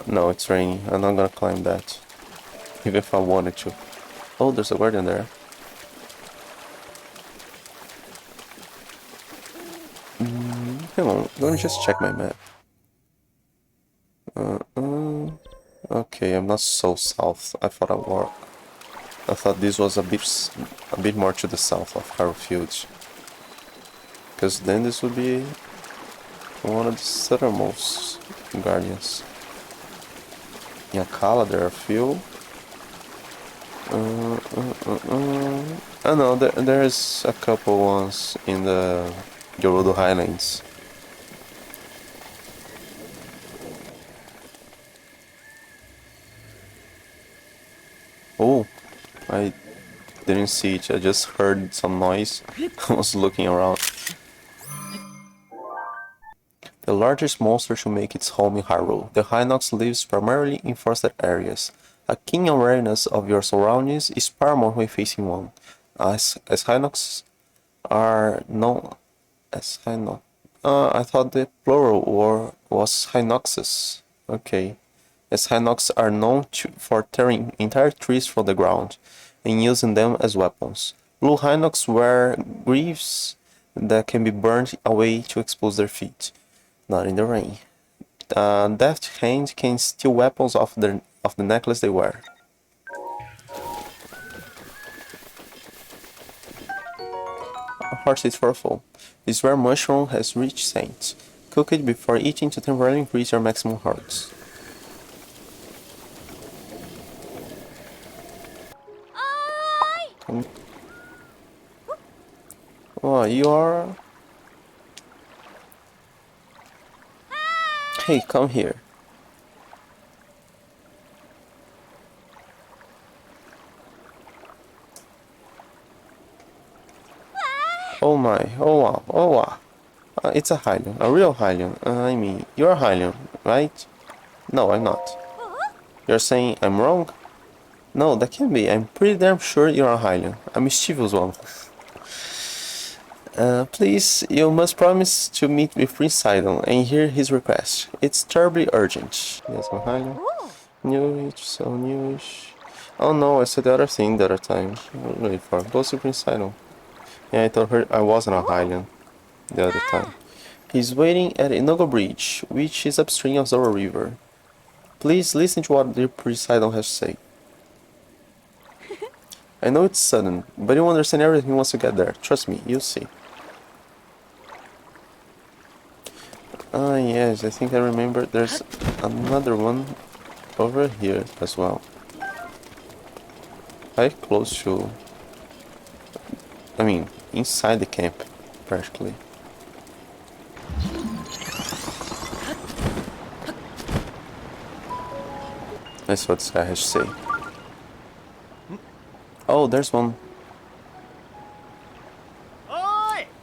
No, it's raining. I'm not gonna climb that. Even if I wanted to. Oh, there's a guardian there. Hang on, let me just check my map. Okay, I'm not so south. I thought I thought this was a bit more to the south of Harrowfield. Because then this would be one of the southernmost guardians. In Akala there are a few. I know there's a couple ones in the Gerudo Highlands. Oh, I didn't see it. I just heard some noise. I was looking around. The largest monster to make its home in Hyrule, the Hinox lives primarily in forested areas. A keen awareness of your surroundings is paramount when facing one, as Hinox are known as Hinox. I thought the plural was Hinoxes. Okay. As Hinox are known for tearing entire trees from the ground and using them as weapons. Blue Hinox wear greaves that can be burned away to expose their feet. Not in the rain. Deft hand can steal weapons off the necklace they wear. A horse is fruitful. This rare mushroom has rich scent. Cook it before eating to temporarily increase your maximum hearts. Oh, you are... Hey, come here. Oh my, oh wow, oh wow. It's a Hylian, a real Hylian. I mean, you're a Hylian, right? No, I'm not. You're saying I'm wrong? No, that can't be. I'm pretty damn sure you're a Hylian. A mischievous one. Please, you must promise to meet with Prince Sidon and hear his request. It's terribly urgent. Yes, I'm Hylian. Newish, so newish. Oh no, I said the other thing the other time. What wait for? Go to Prince Sidon. Yeah, I told her I wasn't a Hylian the other time. He's waiting at Inogo Bridge, which is upstream of Zora River. Please listen to what the Prince Sidon has to say. I know it's sudden, but you'll understand everything once you get there. Trust me, you'll see. Ah, yes, I think I remember there's another one over here as well. Quite close to... I mean, inside the camp, practically. That's what this guy has to say. Oh, there's one.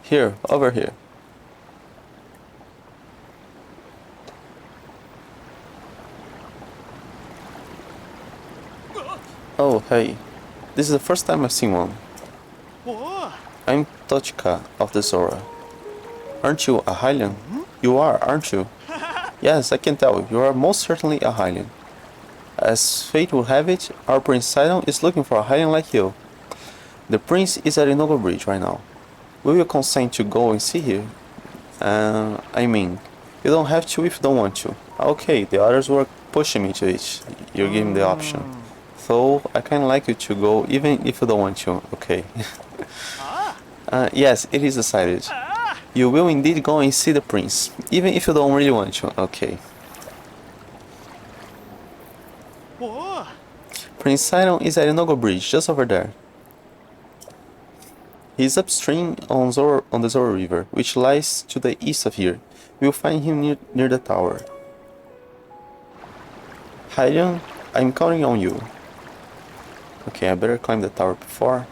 Here, over here. Oh, hey. This is the first time I've seen one. I'm Tochika of the Zora. Aren't you a Hylian? You are, aren't you? Yes, I can tell. You are most certainly a Hylian. As fate will have it, our Prince Sidon is looking for a Hylian like you. The prince is at Inogo Bridge right now. Will you consent to go and see her? I mean, you don't have to if you don't want to. Okay, the others were pushing me to it. You gave me the option. So, I kinda like you to go even if you don't want to, okay. Yes, it is decided. You will indeed go and see the prince, even if you don't really want to, okay. Prince Sidon is at Inogo Bridge, just over there. He is upstream on the Zora River, which lies to the east of here. We will find him near the tower. Hylian, I'm counting on you. Okay, I better climb the tower before.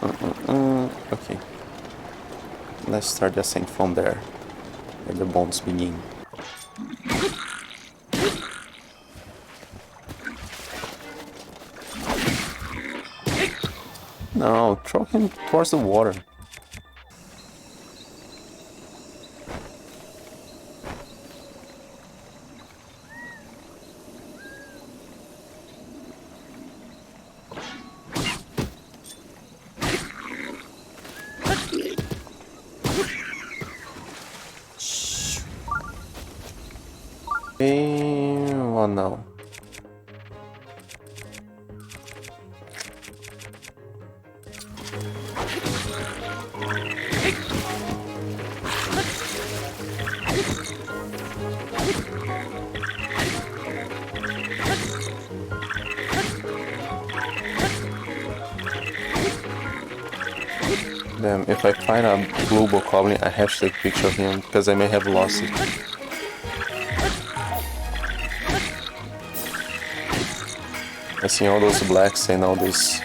Okay. Let's start the ascent from there, where the bombs begin. No, throw him towards the water. Not now. Damn, if I find a blue bokoblin, I have to take a picture of him because I may have lost it. I see all those blacks and all this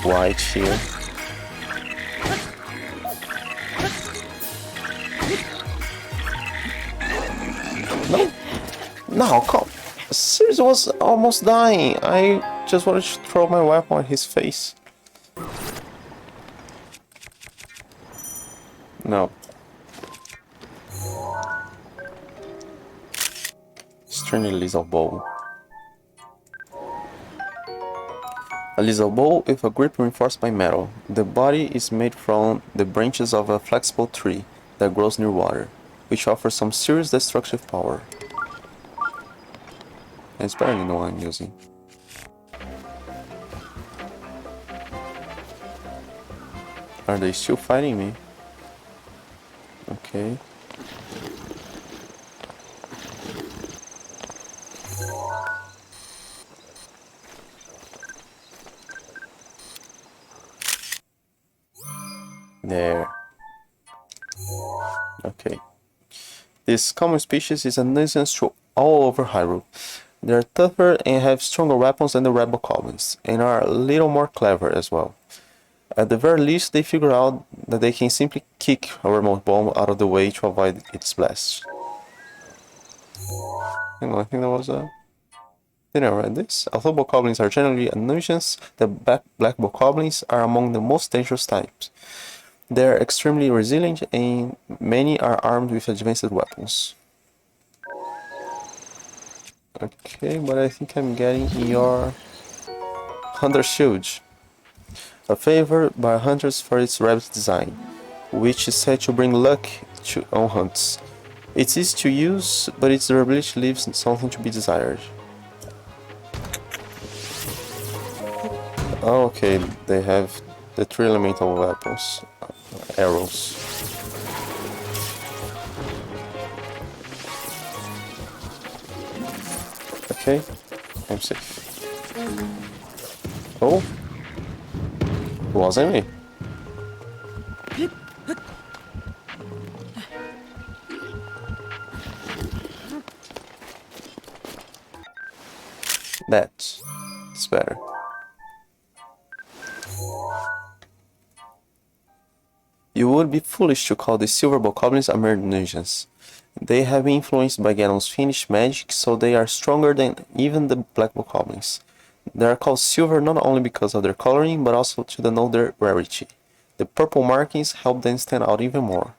white here. No! No, come! Seriously, was almost dying. I just wanted to throw my weapon at his face. No. Stringy Lizalfos. A Lizalfos with a grip reinforced by metal. The body is made from the branches of a flexible tree that grows near water, which offers some serious destructive power. It's better than the one I'm using. Are they still fighting me? Okay. There. Okay. This common species is a nuisance to all over Hyrule. They are tougher and have stronger weapons than the red bokoblins, and are a little more clever as well. At the very least, they figure out that they can simply kick a remote bomb out of the way to avoid its blast. Hang on, I think that was a... Did I read this? Although bokoblins are generally a nuisance, the black bokoblins are among the most dangerous types. They are extremely resilient and many are armed with advanced weapons. Okay, but I think I'm getting your Hunter Shield. A favor by hunters for its rabbit design, which is said to bring luck on hunts. It's easy to use, but its durability leaves something to be desired. Oh, okay, they have the 3 elemental weapons, arrows. Okay, I'm safe. Oh, wasn't me. That's better. You would be foolish to call the silver bokoblins a mere nuisance. They have been influenced by Ganon's finished magic, so they are stronger than even the black bokoblins. They are called silver not only because of their coloring, but also to denote their rarity. The purple markings help them stand out even more.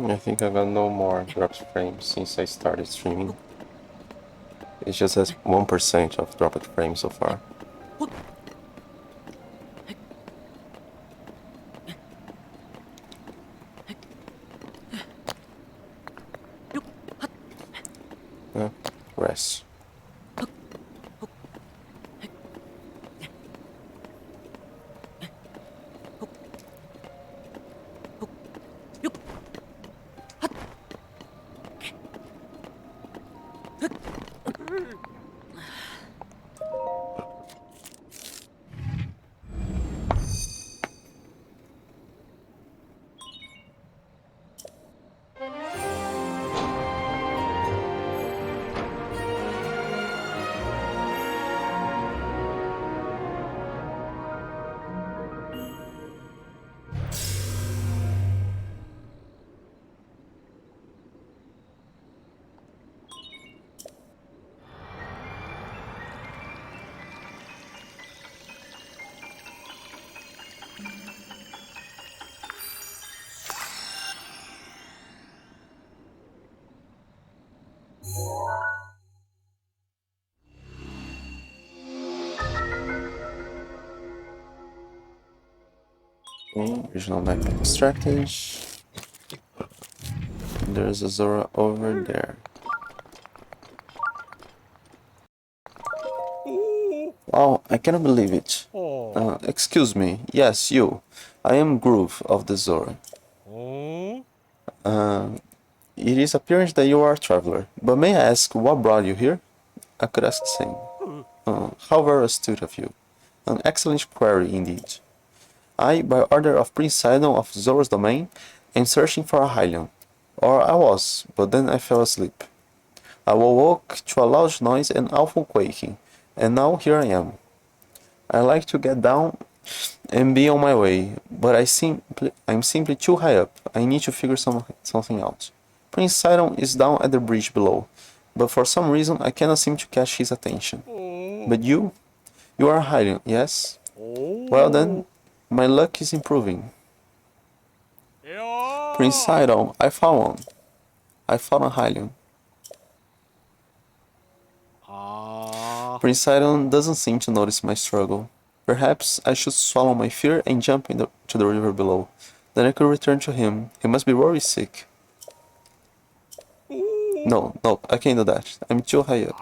I think I got no more dropped frames since I started streaming. It just has 1% of dropped frames so far. Rest. Okay, original map extracted. There's a Zora over there. Oh, I cannot believe it. Excuse me. Yes, you. I am Groove of the Zora. It is apparent that you are a traveler, but may I ask what brought you here? I could ask the same. How very astute of you. An excellent query indeed. I, by order of Prince Sidon of Zora's domain, am searching for a Hylian. Or I was, but then I fell asleep. I awoke to a loud noise and awful quaking, and now here I am. I like to get down and be on my way, but I'm simply too high up. I need to figure something out. Prince Sidon is down at the bridge below, but for some reason I cannot seem to catch his attention. But you are a Hylian, yes? Well then, my luck is improving. Prince Sidon, I found one. I found a Hylian. Prince Sidon doesn't seem to notice my struggle. Perhaps I should swallow my fear and jump to the river below. Then I could return to him. He must be very sick. No, I can't do that. I'm too high up.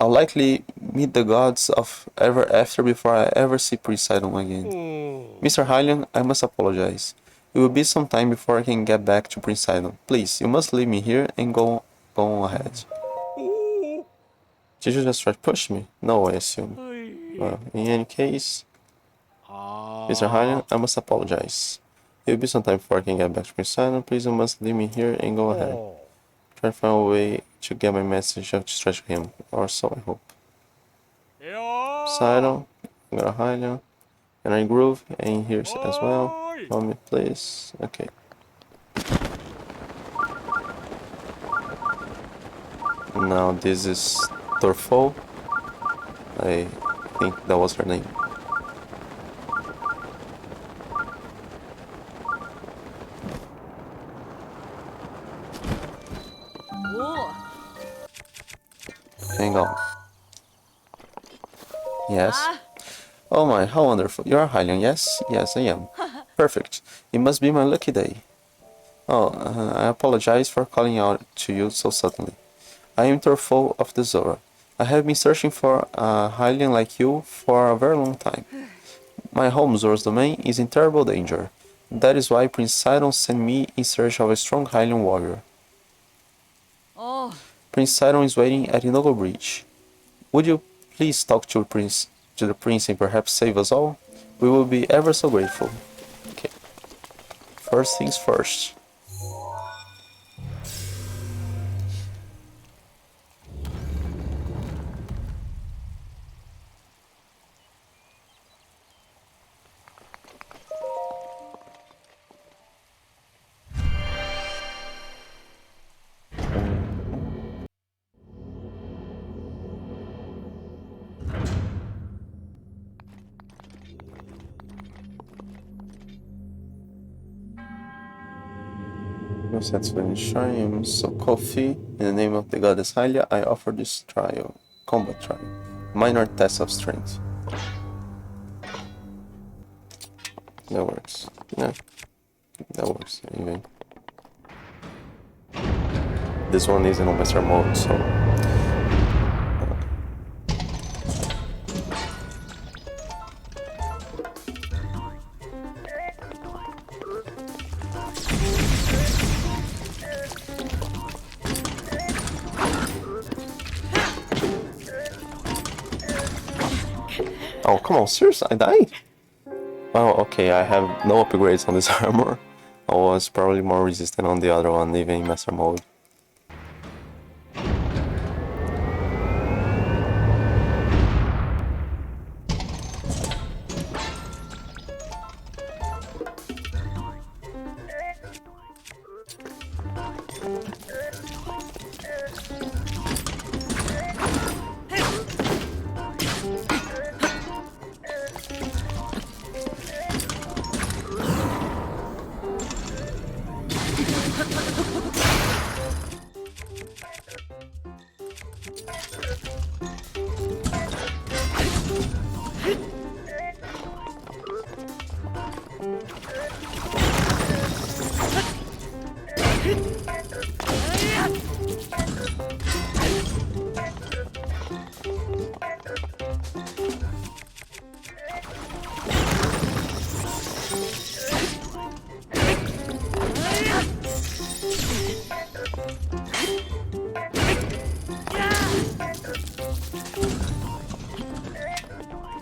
I'll likely meet the gods of ever after before I ever see Prince Sidon again. Mr. Hylian, I must apologize. It will be some time before I can get back to Prince Sidon. Please, you must leave me here and go on ahead. Did you just try to push me? No, I assume. Well, in any case, Mr. Hylian, I must apologize. It will be some time before I can get back to Prince Sidon. Please, you must leave me here and go ahead. Try to find a way to get my message of distress to him, or so I hope. Sidon, I got a Hylian, and I Groove, and here as well. Help me, please. Okay. Now this is Torfo. I think that was her name. Hang on. Yes? Oh my, how wonderful. You are Hylian, yes? Yes, I am. Perfect. It must be my lucky day. Oh, I apologize for calling out to you so suddenly. I am Torfo of the Zora. I have been searching for a Hylian like you for a very long time. My home, Zora's domain, is in terrible danger. That is why Prince Sidon sent me in search of a strong Hylian warrior. Prince Sidon is waiting at Inogo Bridge. Would you please talk to the prince and perhaps save us all? We will be ever so grateful. Okay. First things first. Satisfying I am so coffee. In the name of the goddess Hylia, I offer this trial, combat trial, minor test of strength. That works. Yeah, that works. Even this one isn't on master mode, so. Oh, come on, seriously, I died? Well, okay, I have no upgrades on this armor. I was probably more resistant on the other one, even in master mode.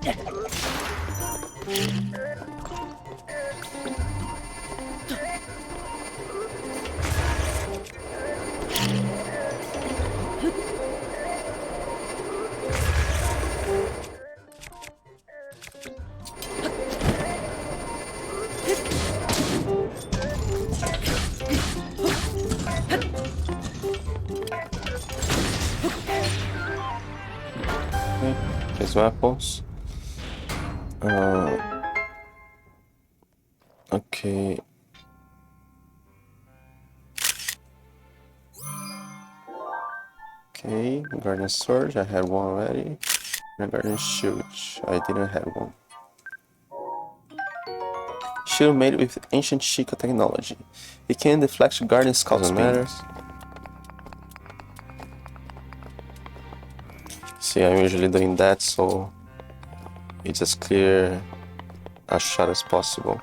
Okay, his weapons. Okay. Okay, Guardian Sword, I had one already. And Guardian Shield, I didn't have one. Shield made with ancient Sheikah technology. It can deflect Guardian Scout speed. See, I'm usually doing that, so it's as clear a shot as possible.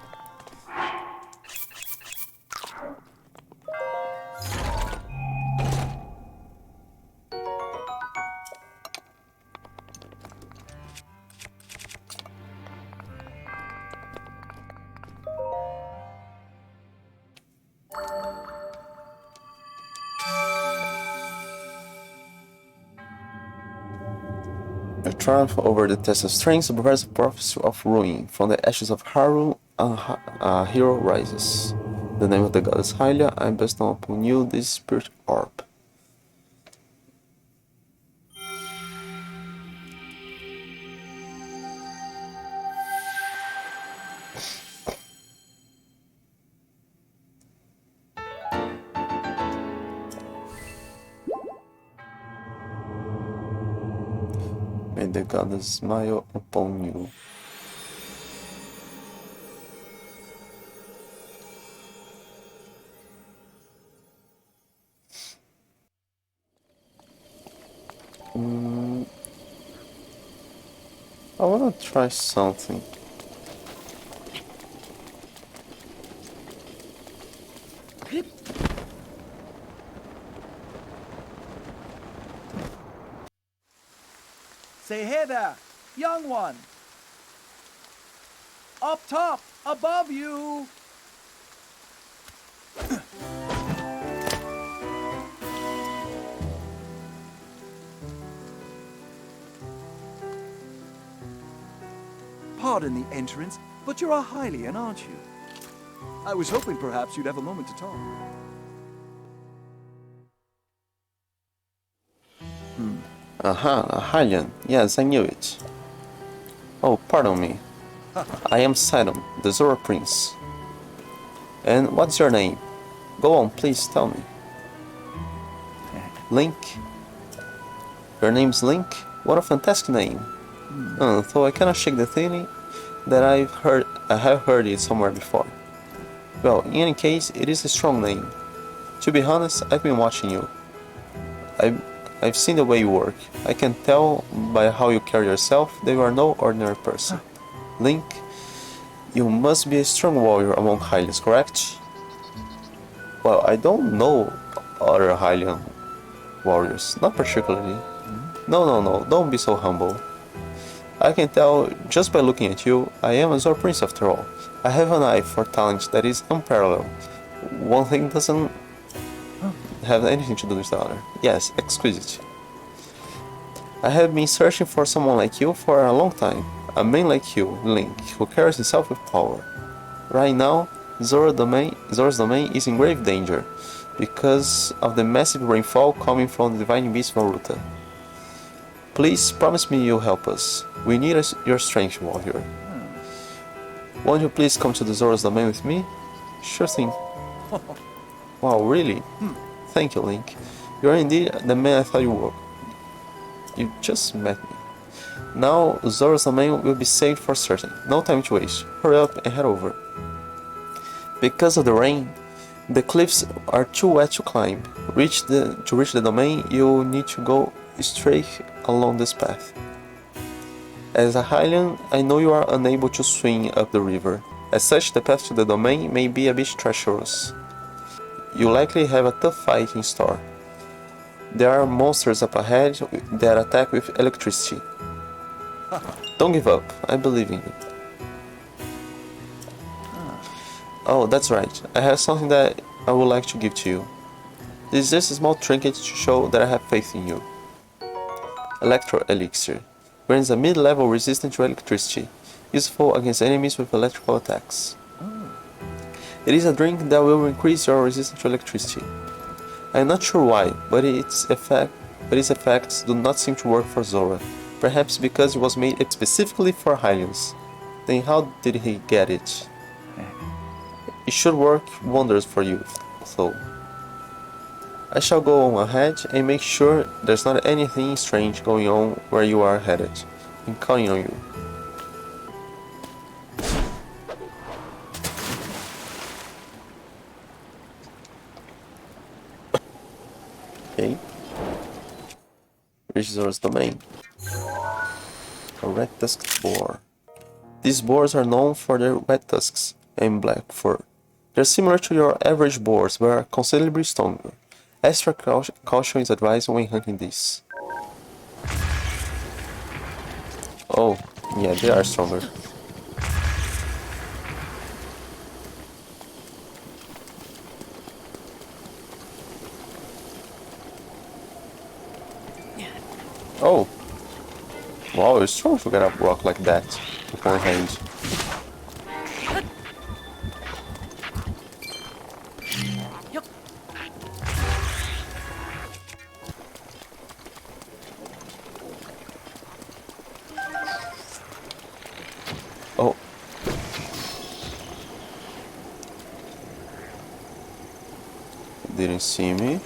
A triumph over the test of strength bears a prophecy of ruin. From the ashes of Haru, a hero rises. The name of the goddess Hylia, I bestow upon you this spirit orb. May the goddess smile upon you. I wanna try something. Say, hey there, young one. Up top, above you. Pardon the entrance, but you're a Hylian, aren't you? I was hoping perhaps you'd have a moment to talk. Aha, a Hylian. Yes, I knew it. Oh, pardon me. I am Sidon, the Zora Prince. And what's your name? Go on, please tell me. Link? Your name's Link? What a fantastic name. Though I cannot shake the feeling that I have heard it somewhere before. Well, in any case, it is a strong name. To be honest, I've been watching you. I've seen the way you work. I can tell by how you carry yourself that you are no ordinary person. Link, you must be a strong warrior among Hylians, correct? Well, I don't know other Hylian warriors, not particularly. No, don't be so humble. I can tell just by looking at you, I am a Zora Prince after all. I have an eye for talent that is unparalleled. One thing doesn't have anything to do with the other. Yes, exquisite. I have been searching for someone like you for a long time. A man like you, Link, who carries himself with power. Right now, Zora's domain is in grave danger because of the massive rainfall coming from the divine beast Varuta. Please promise me you'll help us. We need your strength, warrior. Won't you please come to the Zora's domain with me? Sure thing. Wow, really? Thank you, Link. You're indeed the man I thought you were. You just met me. Now, Zora's domain will be saved for certain. No time to waste. Hurry up and head over. Because of the rain, the cliffs are too wet to climb. To reach the domain, you'll need to go straight along this path. As a Hylian, I know you are unable to swing up the river. As such, the path to the domain may be a bit treacherous. You likely have a tough fight in store. There are monsters up ahead that attack with electricity. Don't give up. I believe in you. Oh, that's right. I have something that I would like to give to you. This is just a small trinket to show that I have faith in you. Electro Elixir. Grants a mid-level resistant to electricity, useful against enemies with electrical attacks. It is a drink that will increase your resistance to electricity. I am not sure why, but its effects do not seem to work for Zora. Perhaps because it was made specifically for Hylians. Then how did he get it? It should work wonders for you, though. I shall go on ahead and make sure there's not anything strange going on where you are headed. I'm counting on you. Okay. Reach Zora's domain. A red-tusked boar. These boars are known for their red tusks and black fur. They're similar to your average boars, but are considerably stronger. Extra caution is advised when hunting these. Oh, yeah, they are stronger. Oh! Wow, it's strong to get a rock like that with one hand. Oh. Didn't see me.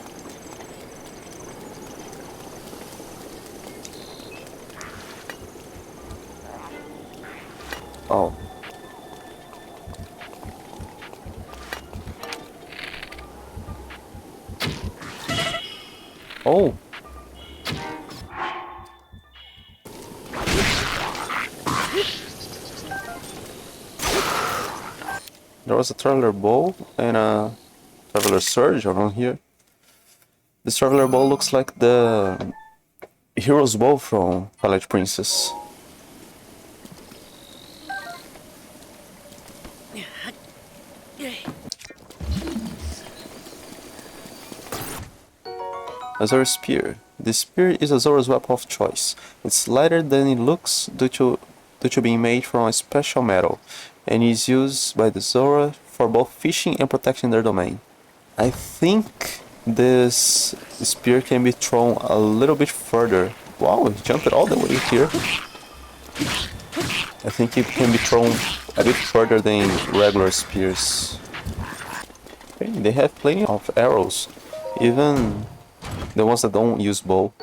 Oh. Oh. There was a traveler bow and a traveler surge around here. This traveler bow looks like the hero's bow from Twilight Princess. A Zora spear. This spear is a Zora's weapon of choice. It's lighter than it looks due to being made from a special metal, and is used by the Zora for both fishing and protecting their domain. I think this spear can be thrown a little bit further. Wow, it jumped all the way here. I think it can be thrown a bit further than regular spears. Okay, they have plenty of arrows, even the ones that don't use bow.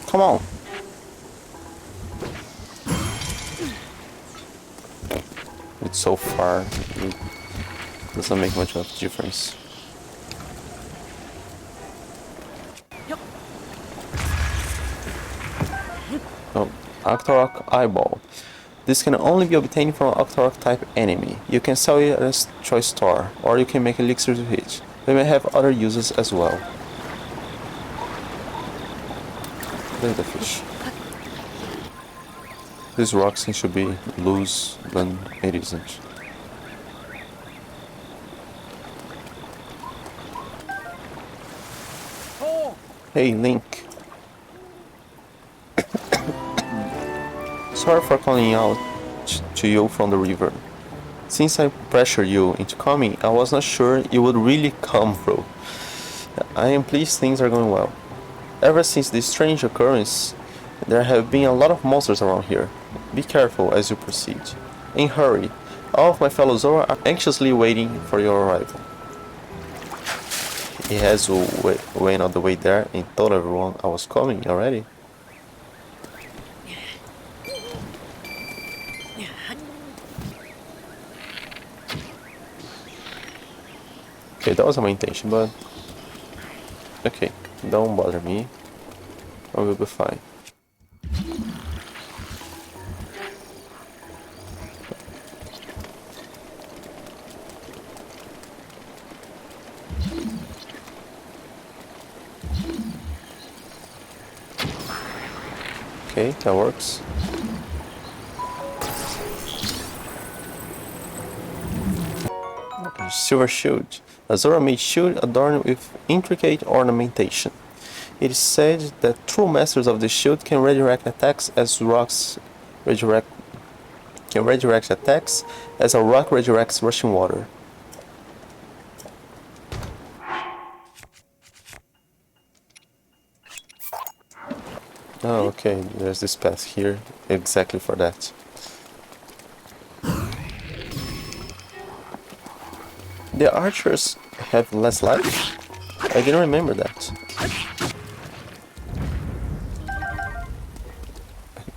Come on. It's so far, it doesn't make much of a difference. Oh, Octorok Eyeball. This can only be obtained from an Octorok type enemy. You can sell it at a choice store, or you can make elixirs with it. They may have other uses as well. There's the fish. This rock seems to be loose, but it isn't. Hey, Link. Sorry for calling out to you from the river. Since I pressured you into coming, I was not sure you would really come through. I am pleased things are going well. Ever since this strange occurrence, there have been a lot of monsters around here. Be careful as you proceed. And hurry. All of my fellow Zora are anxiously waiting for your arrival. He has went all the way there and told everyone I was coming already. Okay, that wasn't my intention, but okay, don't bother me. I will be fine. Okay, that works. Silver shield. A Zora made shield adorned with intricate ornamentation. It is said that true masters of the shield can redirect attacks as rocks redirect attacks as a rock redirects rushing water. Oh, okay, there's this path here exactly for that. The archers have less life? I didn't remember that.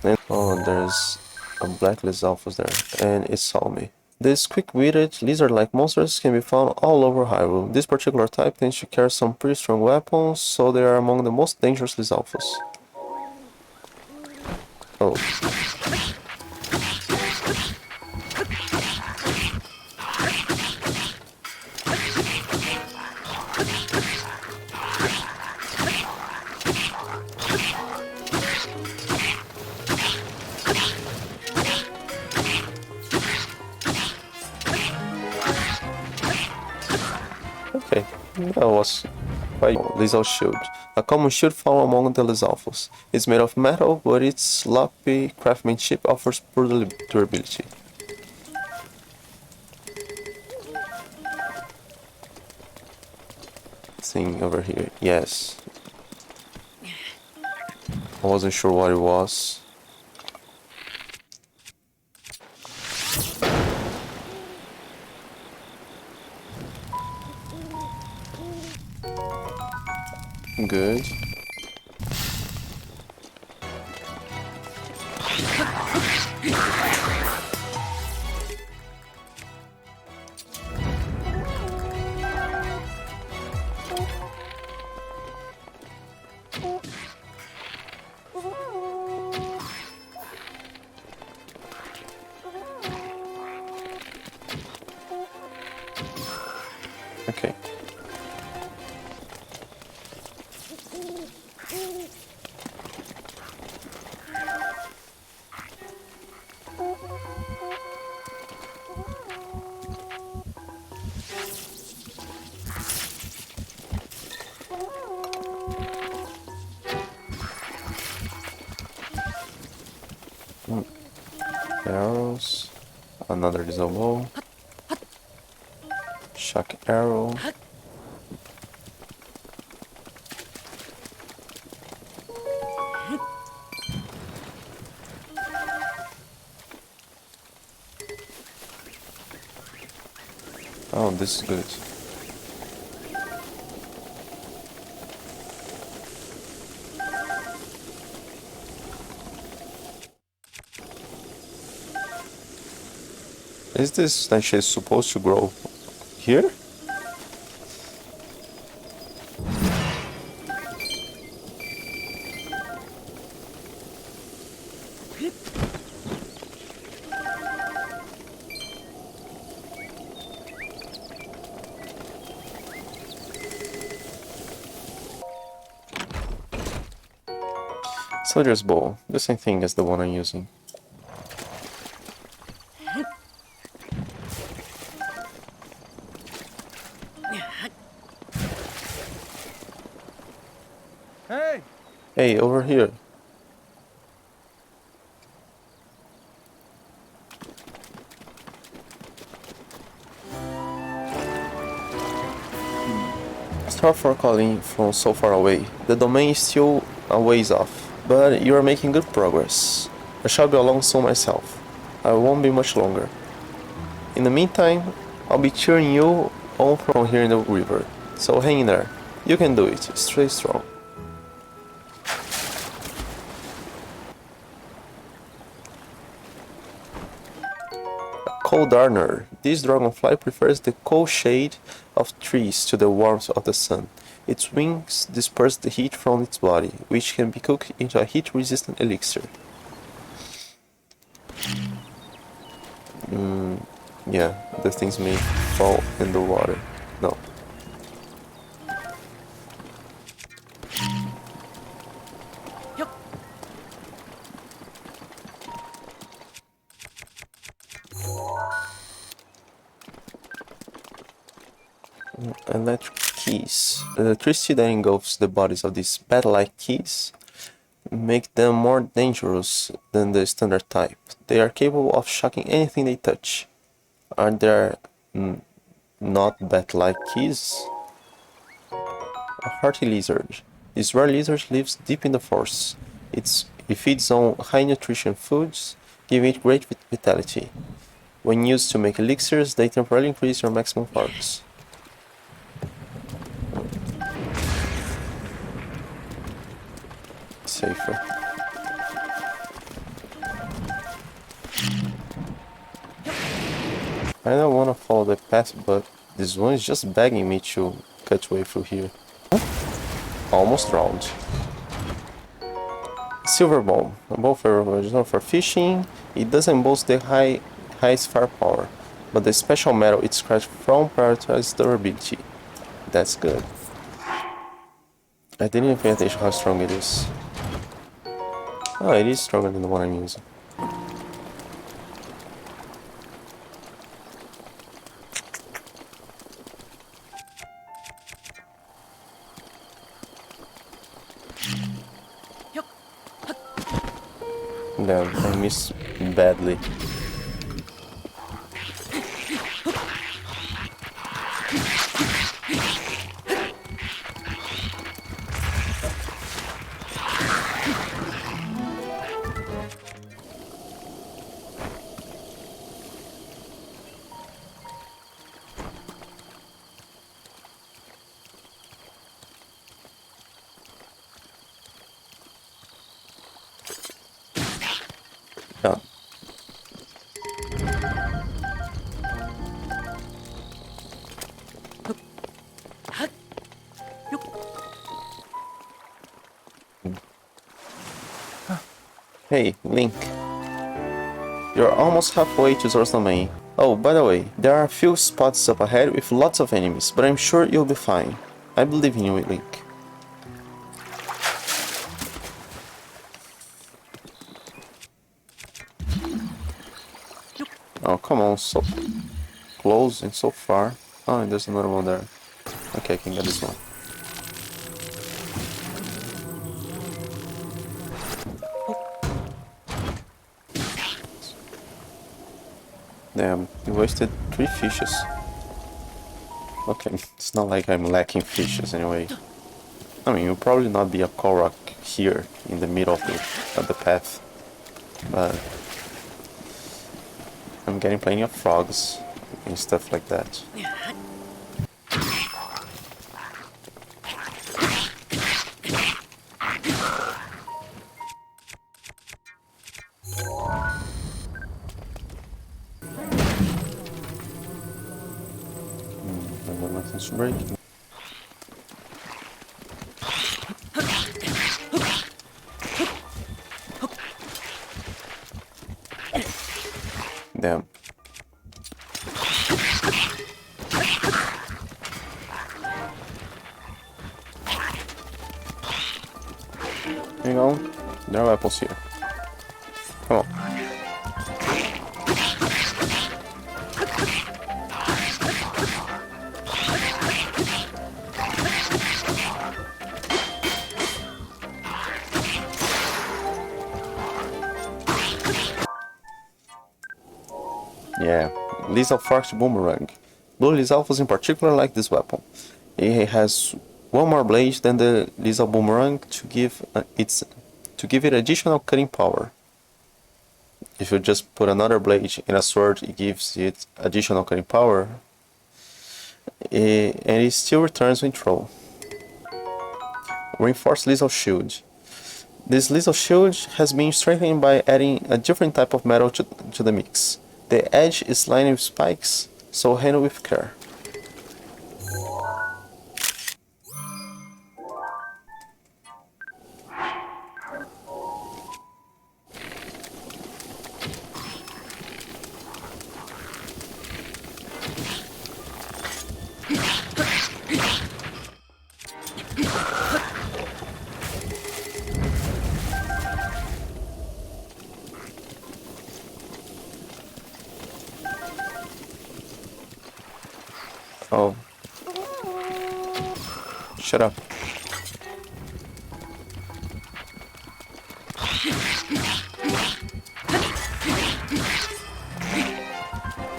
And, oh, there's a black Lizalfos there, and it saw me. These quick-witted, lizard-like monsters can be found all over Hyrule. This particular type tends to carry some pretty strong weapons, so they are among the most dangerous Lizalfos. Oh. Okay, that was quite Lizal shield. A common shield found among the Lizalfos. It's made of metal, but its sloppy craftsmanship offers poor durability. Thing over here, yes. I wasn't sure what it was. Good. Okay. Arrows. Another Lizalfos. Shock arrow. Oh, this is good. Is this actually supposed to grow here? Soldier's bow, the same thing as the one I'm using. Hey! Hey, over here. Start for calling from so far away. The domain is still a ways off, but you are making good progress. I shall be along soon myself. I won't be much longer. In the meantime, I'll be cheering you on from here in the river, so hang in there. You can do it. Stay strong. Cold Darner. This dragonfly prefers the cool shade of trees to the warmth of the sun. Its wings disperse the heat from its body, which can be cooked into a heat-resistant elixir. Yeah, the things may fall in the water. No. Electric keys. The electricity that engulfs the bodies of these bat-like keys make them more dangerous than the standard type. They are capable of shocking anything they touch. Are there not bat-like keys? A hearty lizard. This rare lizard lives deep in the forest. It feeds on high nutrition foods, giving it great vitality. When used to make elixirs, they temporarily increase your maximum parts. Safer. I don't want to follow the path, but this one is just begging me to cut way through here. Almost drowned. Silver Bomb. A bow for fishing. It doesn't boast the highest firepower, but the special metal it's scratched from prioritizes durability. That's good. I didn't even pay attention how strong it is. Oh, it is stronger than the one I'm using. Damn, I missed badly. Yeah. Hey, Link. You're almost halfway to Zora's domain. Oh, by the way, there are a few spots up ahead with lots of enemies, but I'm sure you'll be fine. I believe in you, Link. Oh, come on, so close and so far. Oh, and there's another one there. Okay, I can get this one. Damn, you wasted 3 fishes. Okay, it's not like I'm lacking fishes anyway. I mean, you'll probably not be a Korok here in the middle of the path, but I'm getting plenty of frogs and stuff like that. Nothing's breaking. Damn. Hang on. There are apples here. Come on. Yeah, Lizalfos boomerang. Blue Lizalfos in particular like this weapon. It has one more blade than the Lizal boomerang to give it additional cutting power. If you just put another blade in a sword, it gives it additional cutting power, and it still returns when thrown. Reinforced Lizal Shield. This Lizal Shield has been strengthened by adding a different type of metal to the mix. The edge is lined with spikes, so handle with care. Oh. Shut up.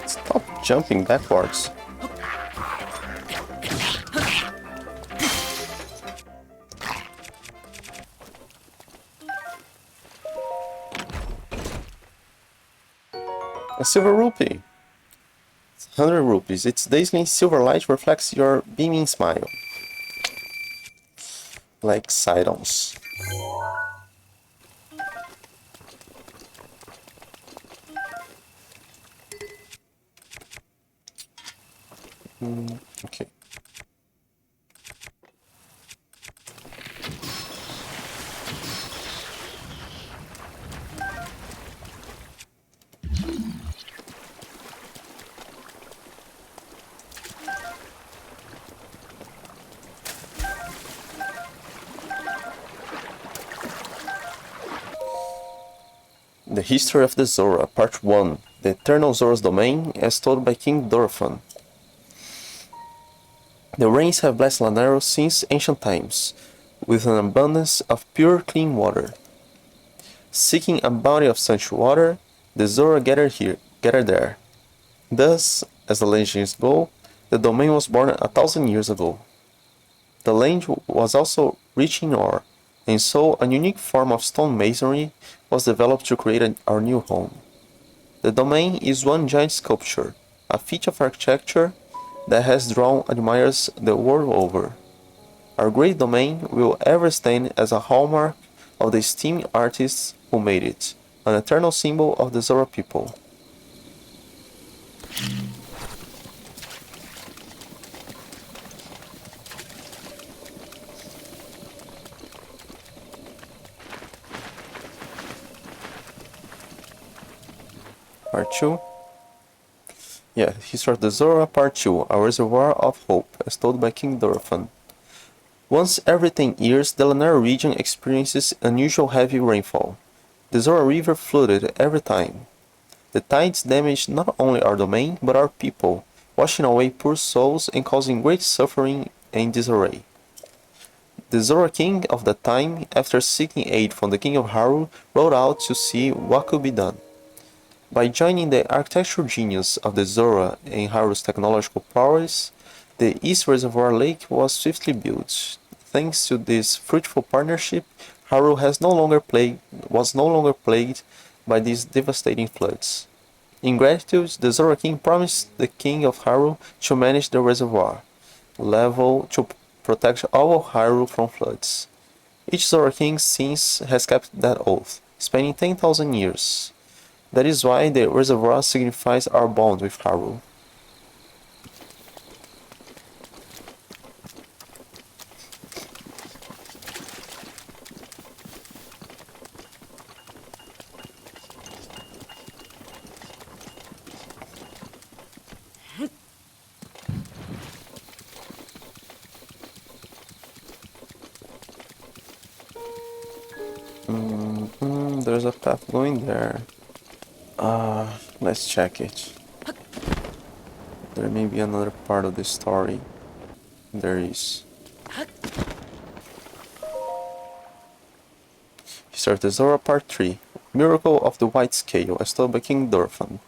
Stop jumping backwards. A silver rupee. 100 rupees. Its dazzling silver light reflects your beaming smile. Like Sidon's. Okay. The History of the Zora, Part 1. The Eternal Zora's Domain, as told by King Dorephan. The rains have blessed Lanaro since ancient times, with an abundance of pure, clean water. Seeking a bounty of such water, the Zora gathered there. Thus, as the legends go, the domain was born 1,000 years ago. The land was also rich in ore, and so a unique form of stone masonry was developed to create our new home. The domain is one giant sculpture, a feat of architecture that has drawn admirers the world over. Our great domain will ever stand as a hallmark of the esteemed artists who made it, an eternal symbol of the Zora people. Part 2. Yeah, History of the Zora, Part 2, A Reservoir of Hope, as told by King Dorephan. Once every 10 years, the Lanaro region experiences unusual heavy rainfall. The Zora River flooded every time. The tides damaged not only our domain, but our people, washing away poor souls and causing great suffering and disarray. The Zora King of that time, after seeking aid from the King of Haru, rode out to see what could be done. By joining the architectural genius of the Zora and Haru's technological prowess, the East Reservoir Lake was swiftly built. Thanks to this fruitful partnership, Haru was no longer plagued by these devastating floods. In gratitude, the Zora King promised the King of Haru to manage the reservoir level to protect all of Haru from floods. Each Zora King since has kept that oath, spanning 10,000 years. That is why the reservoir signifies our bond with Haru. There's a path going there. Let's check it. There may be another part of the story. There is. History of the Zora Part 3. Miracle of the White Scale, as told by King Dorephan.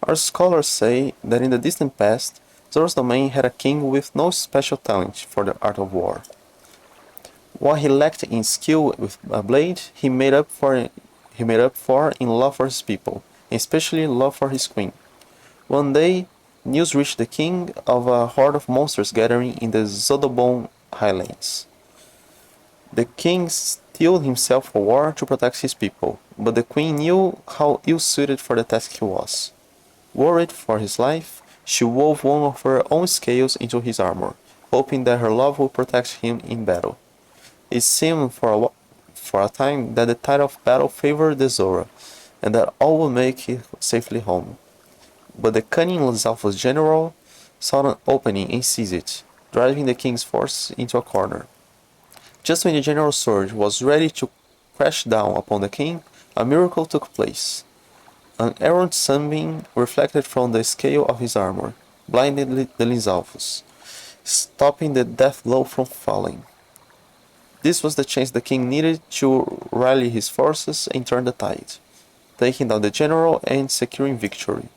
Our scholars say that in the distant past, Zora's domain had a king with no special talent for the art of war. What he lacked in skill with a blade, he made up for in love for his people, and especially love for his queen. One day, news reached the king of a horde of monsters gathering in the Zodobon highlands. The king steeled himself for war to protect his people, but the queen knew how ill-suited for the task he was. Worried for his life, she wove one of her own scales into his armor, hoping that her love would protect him in battle. It seemed for a time that the tide of battle favored the Zora, and that all would make it safely home. But the cunning Lizalfos general saw an opening and seized it, driving the king's force into a corner. Just when the general's sword was ready to crash down upon the king, a miracle took place. An errant sunbeam reflected from the scale of his armor, blinded the Lizalfos, stopping the death blow from falling. This was the chance the king needed to rally his forces and turn the tide, taking down the general and securing victory.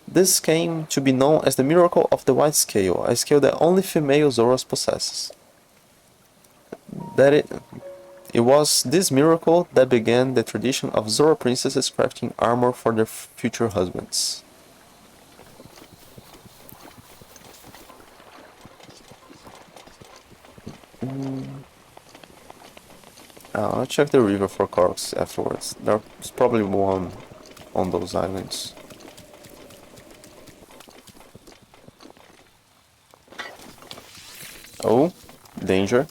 This came to be known as the Miracle of the White Scale, a scale that only female Zoras possesses. It was this miracle that began the tradition of Zora princesses crafting armor for their future husbands. I'll check the river for corks afterwards. There's probably one on those islands. Oh, danger.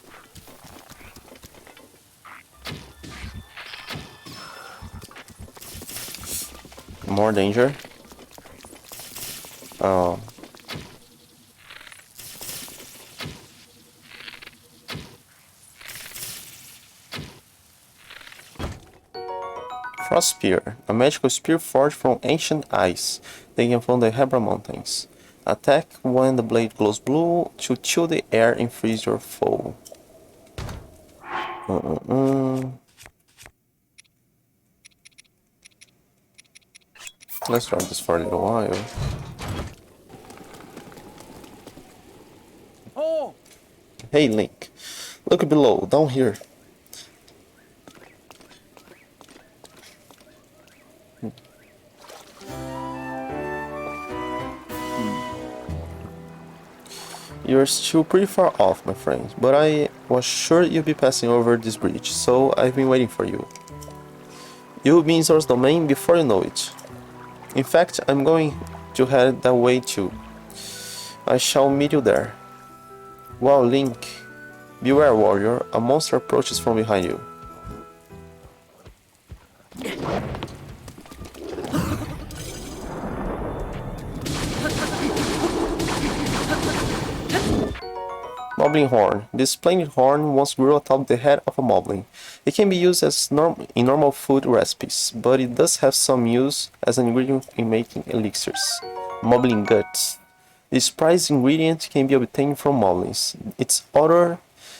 More danger. Oh. Frost Spear, a magical spear forged from ancient ice, taken from the Hebra Mountains. Attack when the blade glows blue to chill the air and freeze your foe. Let's try this for a little while. Oh! Hey Link, look below, down here. You're still pretty far off, my friend, but I was sure you'd be passing over this bridge, so I've been waiting for you. You'll be in Zora's domain before you know it. In fact, I'm going to head that way too. I shall meet you there. Wow, Link. Beware, warrior, a monster approaches from behind you. Moblin Horn. This splendid horn once grew atop the head of a moblin. It can be used as in normal food recipes, but it does have some use as an ingredient in making elixirs. Moblin Guts. This prized ingredient can be obtained from moblins. Its odor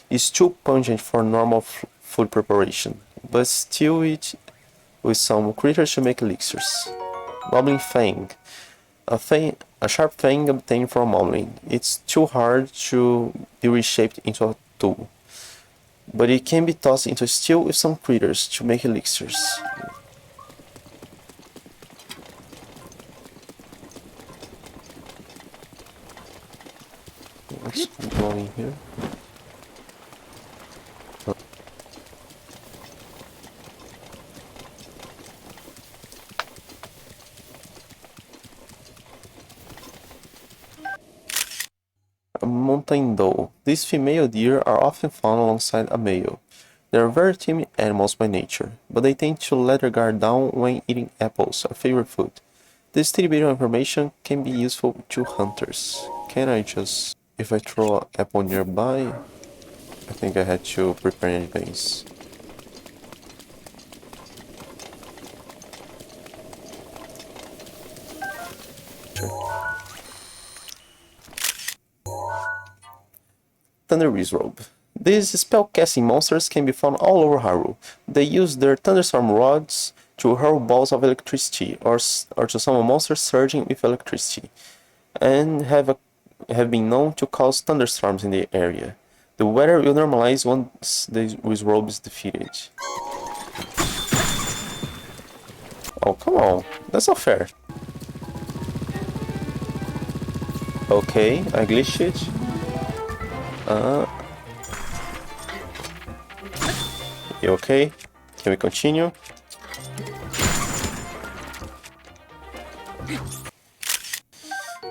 is too pungent for normal food preparation, but stew it with some critters to make elixirs. Moblin Fang. A sharp fang obtained from a moblin. It's too hard to be reshaped into a tool, but it can be tossed into a stew with some critters to make elixirs. Let's go in here. A mountain doe. These female deer are often found alongside a male. They are very timid animals by nature, but they tend to let their guard down when eating apples, a favorite food. This tidbit of information can be useful to hunters. Can I just... If I throw an apple nearby... I think I had to prepare in advance. Thunder Robe. These spell-casting monsters can be found all over Hyrule. They use their thunderstorm rods to hurl balls of electricity, or to summon monsters surging with electricity, and have been known to cause thunderstorms in the area. The weather will normalize once the Robe is defeated. Oh, come on. That's not fair. Okay, I glitched it. You okay? Can we continue?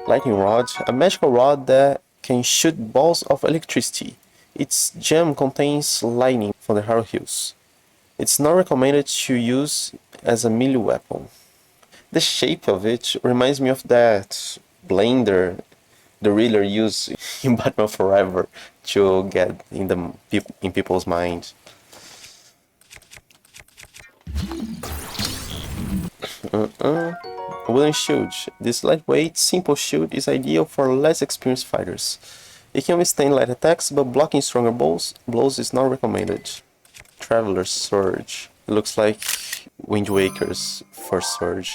Lightning rod, a magical rod that can shoot balls of electricity. Its gem contains lightning from the Haro Hills. It's not recommended to use as a melee weapon. The shape of it reminds me of that blender the Riddler used in Batman Forever to get in people's minds. A wooden shield. This lightweight, simple shield is ideal for less experienced fighters. It can withstand light attacks, but blocking stronger blows is not recommended. Traveler's Sword. It looks like Wind Waker's first sword.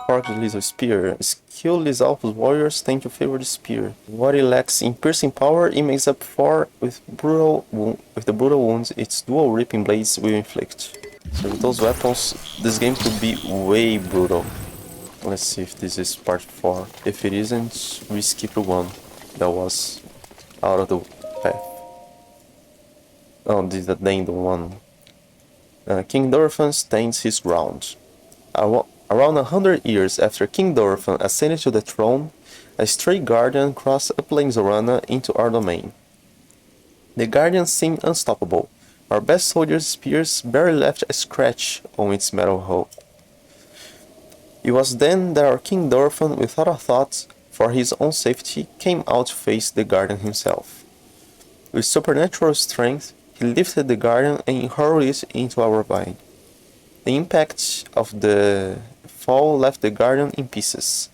Forked Lizard Spear. Skilled Lizalfos warriors tend to favor the spear. What it lacks in piercing power, it makes up for with the brutal wounds its dual ripping blades will inflict. So with those weapons, this game could be way brutal. Let's see if this is part 4. If it isn't, we skip the one that was out of the path. Oh, this is the Dando one. King Dorephan stands his ground. Around 100 years after King Dorephan ascended to the throne, a stray guardian crossed upland Zorana into our domain. The guardian seemed unstoppable. Our best soldier's spears barely left a scratch on its metal hull. It was then that our King Dorephan, without a thought for his own safety, came out to face the guardian himself. With supernatural strength, he lifted the guardian and hurled it into our line. The impact of the fall left the guardian in pieces,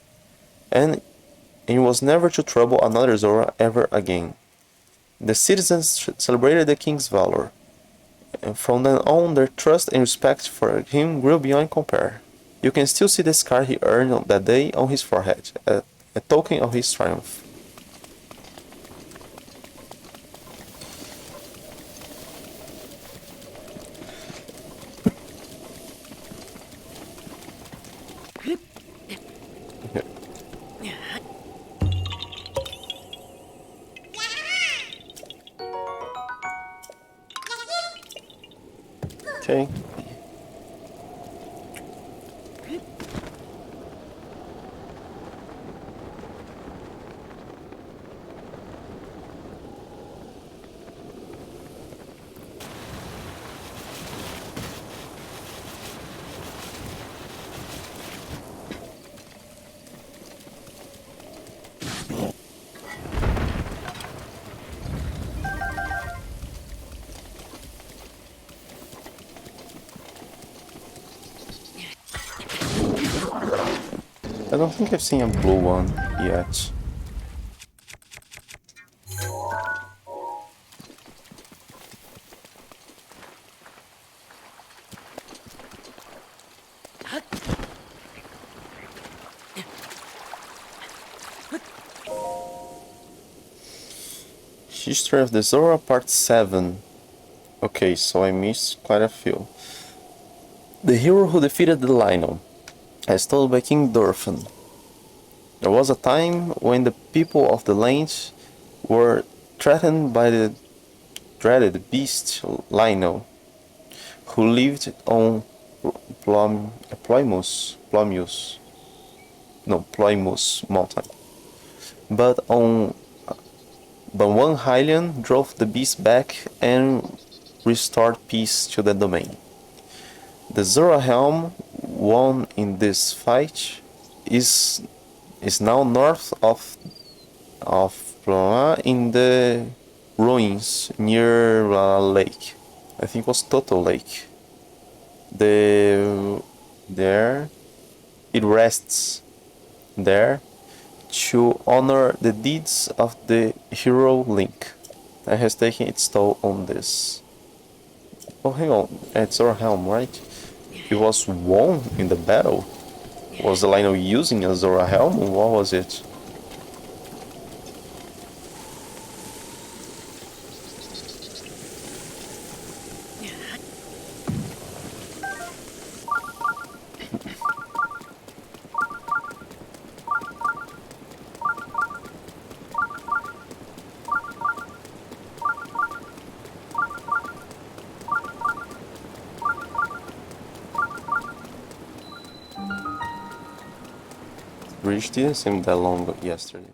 and it was never to trouble another Zora ever again. The citizens celebrated the king's valor, and from then on their trust and respect for him grew beyond compare. You can still see the scar he earned on that day on his forehead, a token of his triumph. Okay. I don't think I've seen a blue one yet. History of the Zora Part 7. Okay, so I missed quite a few. The hero who defeated the Lino, as told by King Dorephan. There was a time when the people of the land were threatened by the dreaded beast Lino, who lived on Ploymus mountain. But one Hylian drove the beast back and restored peace to the domain. The Zora helm won in this fight is now north of Plana in the ruins near a lake. I think it was Toto Lake. There it rests there to honor the deeds of the hero Link that has taken its toll on this. Oh, hang on, it's Zora helm, right? It was won in the battle. Was the Lino using a Zora helm? What was it? bridge didn't seem that long yesterday.